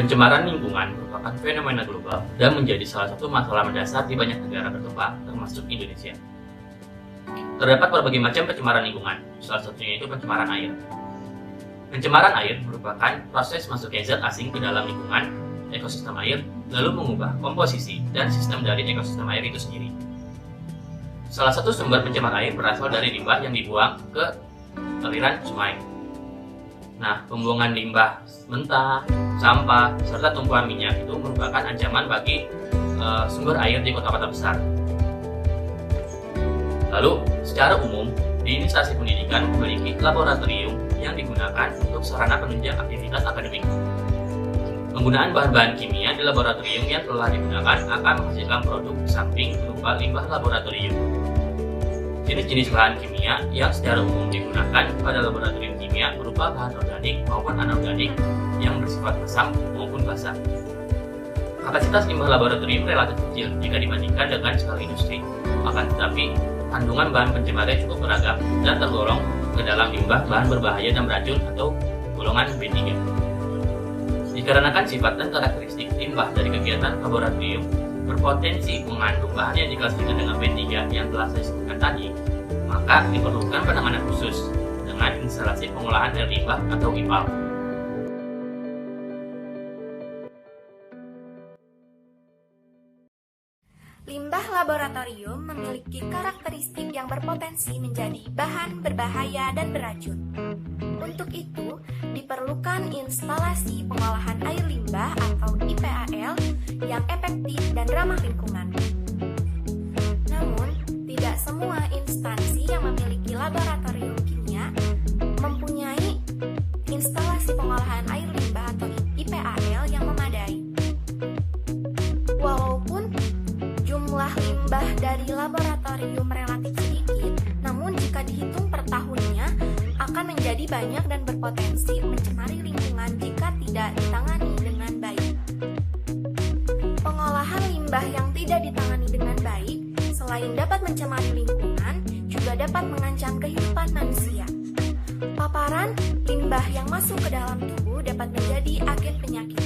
Pencemaran lingkungan merupakan fenomena global dan menjadi salah satu masalah mendasar di banyak negara berkembang, termasuk Indonesia. Terdapat berbagai macam pencemaran lingkungan, salah satunya itu pencemaran air. Pencemaran air merupakan proses masuknya zat asing ke dalam lingkungan ekosistem air, lalu mengubah komposisi dan sistem dari ekosistem air itu sendiri. Salah satu sumber pencemar air berasal dari limbah yang dibuang ke aliran sungai. Nah, pembuangan limbah mentah, sampah, serta tumpuan minyak itu merupakan ancaman bagi sumber air di kota-kota besar. Lalu, secara umum, di instansi pendidikan memiliki laboratorium yang digunakan untuk sarana penunjang aktivitas akademik. Penggunaan bahan-bahan kimia di laboratorium yang telah digunakan akan menghasilkan produk samping berupa limbah laboratorium. Jenis-jenis bahan kimia yang secara umum digunakan pada laboratorium kimia berupa bahan organik maupun anorganik yang bersifat asam maupun basa. Kapasitas limbah laboratorium relatif kecil jika dibandingkan dengan skala industri, akan tetapi kandungan bahan pencemarnya cukup beragam dan tergolong ke dalam limbah bahan berbahaya dan beracun atau golongan B3. Dikarenakan sifat dan karakteristik limbah dari kegiatan laboratorium berpotensi mengandung bahan yang diklasifikasikan dengan B3 yang telah saya sebutkan tadi, maka diperlukan penanganan khusus dengan instalasi pengolahan air limbah atau IPAL. Limbah laboratorium memiliki karakteristik yang berpotensi menjadi bahan berbahaya dan beracun. Untuk itu, diperlukan instalasi pengolahan air limbah atau IPAL yang efektif dan ramah lingkungan. Namun, tidak semua instansi yang memiliki laboratorium kimia mempunyai instalasi pengolahan air limbah atau IPAL yang memadai. Walaupun jumlah limbah dari laboratorium relatif sedikit, namun jika dihitung per tahunnya akan menjadi banyak dan berpotensi mencemari lingkungan jika tidak ditangani dengan baik. Pengolahan limbah yang tidak ditangani dengan baik selain dapat mencemari lingkungan, juga dapat mengancam kehidupan manusia. Paparan limbah yang masuk ke dalam tubuh dapat menjadi agen penyakit.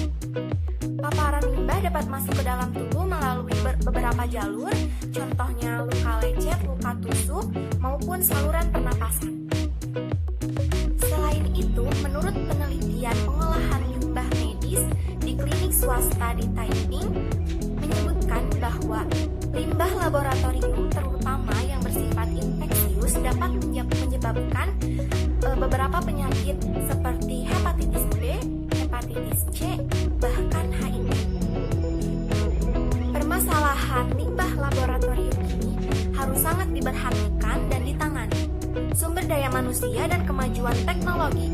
Paparan limbah dapat masuk ke dalam tubuh melalui beberapa jalur, contohnya luka lecet, luka tusuk, maupun saluran pernapasan. Selain itu, menurut penelitian pengolahan limbah medis di klinik swasta di Taiping, menyebutkan bahwa limbah laboratorium, terutama yang bersifat infeksius, dapat menyebabkan beberapa penyakit seperti hepatitis B, hepatitis C, bahkan HIV. Permasalahan limbah laboratorium ini harus sangat diperhatikan dan ditangani. Sumber daya manusia dan kemajuan teknologi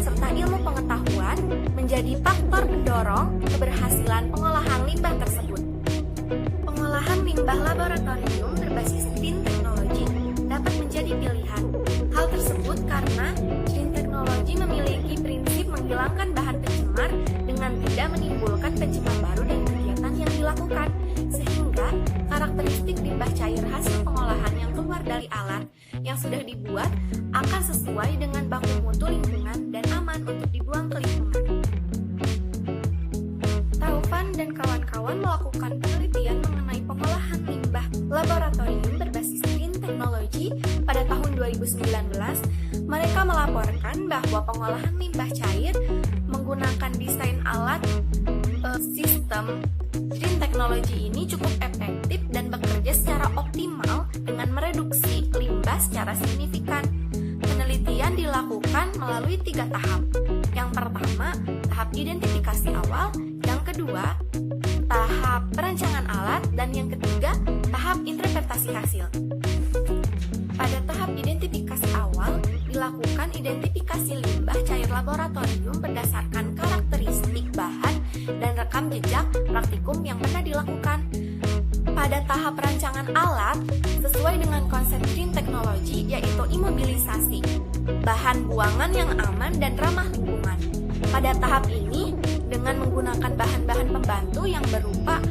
serta ilmu pengetahuan menjadi faktor pendorong keberhasilan pengolahan limbah tersebut. Pengolahan limbah laboratorium berbasis green technology dapat menjadi pilihan. Hal tersebut karena green technology memiliki prinsip menghilangkan bahan pencemar dengan tidak menimbulkan pencemar baru dan kegiatan yang dilakukan, sehingga karakteristik limbah cair hasil pengolahan yang keluar dari alat yang sudah dibuat akan sesuai dengan baku mutu lingkungan dan aman untuk dibuang ke lingkungan. Taufan dan kawan-kawan melakukan penelitian mengenai pengolahan limbah laboratorium berbasis green technology pada tahun 2019. Mereka melaporkan bahwa pengolahan limbah cair menggunakan desain alat sistem green technology ini cukup efektif dan bekerja secara optimal dengan mereduksi limbah secara signifikan. Penelitian dilakukan melalui 3 tahap. Yang pertama, tahap identifikasi awal, yang kedua, tahap perancangan alat, dan yang ketiga, tahap interpretasi hasil. Pada tahap identifikasi awal, dilakukan identifikasi limbah cair laboratorium berdasarkan karakteristik bahan dan rekam jejak praktikum yang pernah dilakukan. Pada tahap perancangan alat, sesuai dengan konsep green technology, yaitu imobilisasi, bahan buangan yang aman dan ramah lingkungan. Pada tahap ini, dengan menggunakan bahan-bahan pembantu yang berupa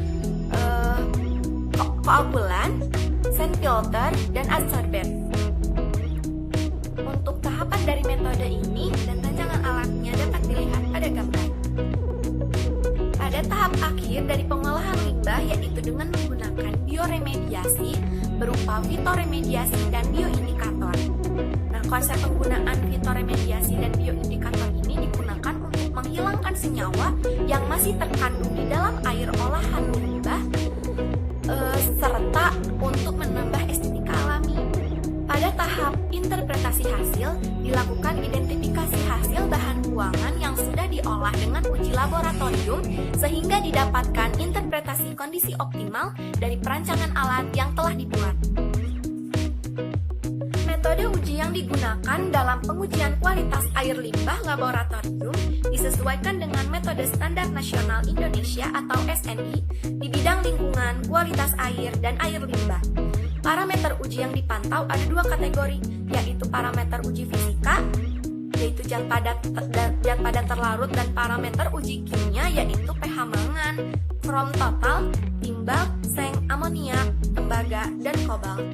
koagulan, sand filter, dan adsorbent. Untuk tahapan dari metode ini dan rancangan alatnya dapat dilihat pada gambar. akhir dari pengolahan limbah yaitu dengan menggunakan bioremediasi berupa fitoremediasi dan bioindikator. Nah, konsep penggunaan fitoremediasi dan bioindikator ini digunakan untuk menghilangkan senyawa yang masih terkandung di dalam air olahan limbah serta untuk menambah estetika alami. Pada tahap interpretasi hasil, dilakukan identifikasi hasil bahan buangan yang sudah diolah dengan uji laboratorium sehingga didapatkan interpretasi kondisi optimal dari perancangan alat yang telah dibuat. Metode uji yang digunakan dalam pengujian kualitas air limbah laboratorium disesuaikan dengan metode standar nasional Indonesia atau SNI di bidang lingkungan, kualitas air, dan air limbah. Parameter uji yang dipantau ada dua kategori, yaitu parameter uji fisika, yaitu zat padat terlarut, dan parameter uji kimia, yaitu pH mangan, krom total, timbal, seng, amonia, tembaga, dan kobalt.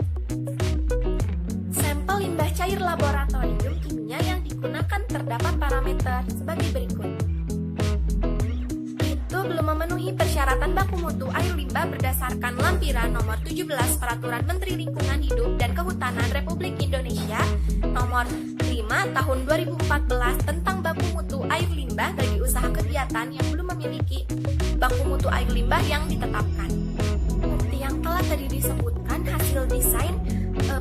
Sampel limbah cair laboratorium kimia yang digunakan terdapat parameter sebagai berikut. Belum memenuhi persyaratan baku mutu air limbah berdasarkan lampiran nomor 17 Peraturan Menteri Lingkungan Hidup dan Kehutanan Republik Indonesia nomor 5 tahun 2014 tentang baku mutu air limbah bagi usaha kegiatan yang belum memiliki baku mutu air limbah yang ditetapkan. Seperti yang telah tadi disebutkan, hasil desain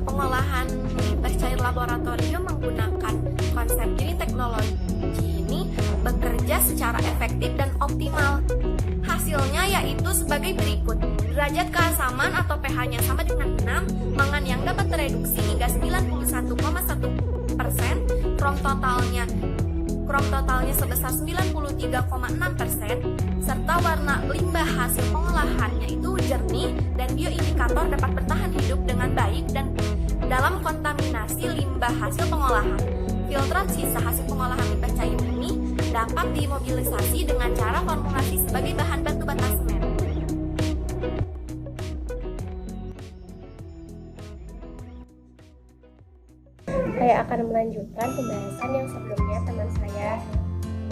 pengolahan limbah cair laboratorium menggunakan konsep green technology ini bekerja secara efektif dan optimal. Hasilnya yaitu sebagai berikut: derajat keasaman atau pH-nya sama dengan 6, mangan yang dapat tereduksi hingga 91,1%, krom totalnya sebesar 93,6%, serta warna limbah hasil pengolahannya itu jernih dan bioindikator dapat bertahan hidup dengan baik dan dalam kontaminasi limbah hasil pengolahan. Filtrat sisa hasil pengolahan limbah cair ini dapat dimobilisasi dengan cara formulasi sebagai bahan batu bata semen. Saya akan melanjutkan pembahasan yang sebelumnya teman saya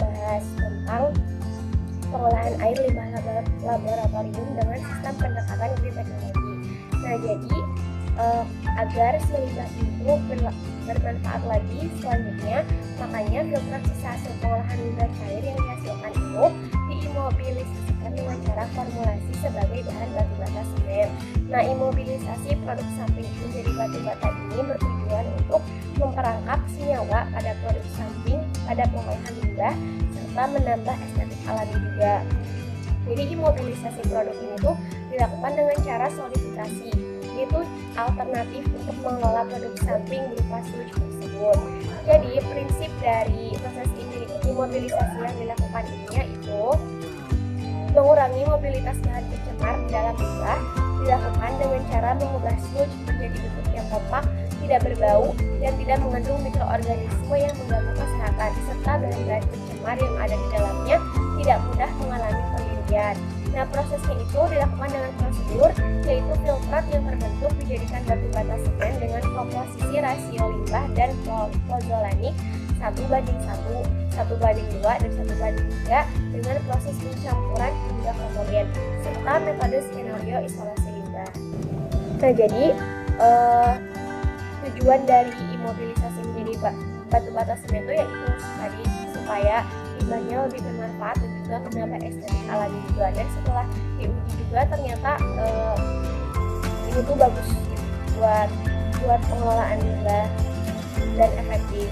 bahas tentang pengolahan air limbah laboratorium dengan sistem pendekatan green technology. Nah, jadi agar si limbah itu bermanfaat lagi selanjutnya, makanya filtrat sisa hasil pengolahan limbah cair yang dihasilkan itu diimobilisasikan dengan cara formulasi sebagai bahan batu bata semen. Nah, imobilisasi produk samping menjadi batu bata ini bertujuan untuk memperangkap senyawa pada produk samping pada pengolahan limbah serta menambah estetik alami juga. Jadi imobilisasi produk ini tuh dilakukan dengan cara solidifikasi, yaitu alternatif untuk mengelola produk samping berupa sludge tersebut. Jadi prinsip dari proses imobilisasi yang dilakukan ini yaitu mengurangi mobilitas bahan pencemar di dalam limbah, dilakukan dengan cara mengubah sludge menjadi bentuk yang kompak, tidak berbau, dan tidak mengandung mikroorganisme yang mengganggu kesehatan, serta bahan-bahan pencemar yang ada di dalamnya tidak mudah mengalami pendirian. Nah, prosesnya itu dilakukan dengan prosedur, yaitu filtrat yang terbentuk dijadikan batu bata semen dengan komposisi rasio limbah dan pozolanik 1:1, 1:2, dan 1:3 dengan proses pencampuran hingga homogen, serta metode skenario isolasi limbah. Nah, jadi tujuan dari imobilisasi menjadi batu bata semen itu yaitu tadi supaya limbahnya lebih bermanfaat dan juga menambah estetik alami juga. Dan setelah diuji juga ternyata ini tuh bagus buat pengelolaan limbah dan efektif.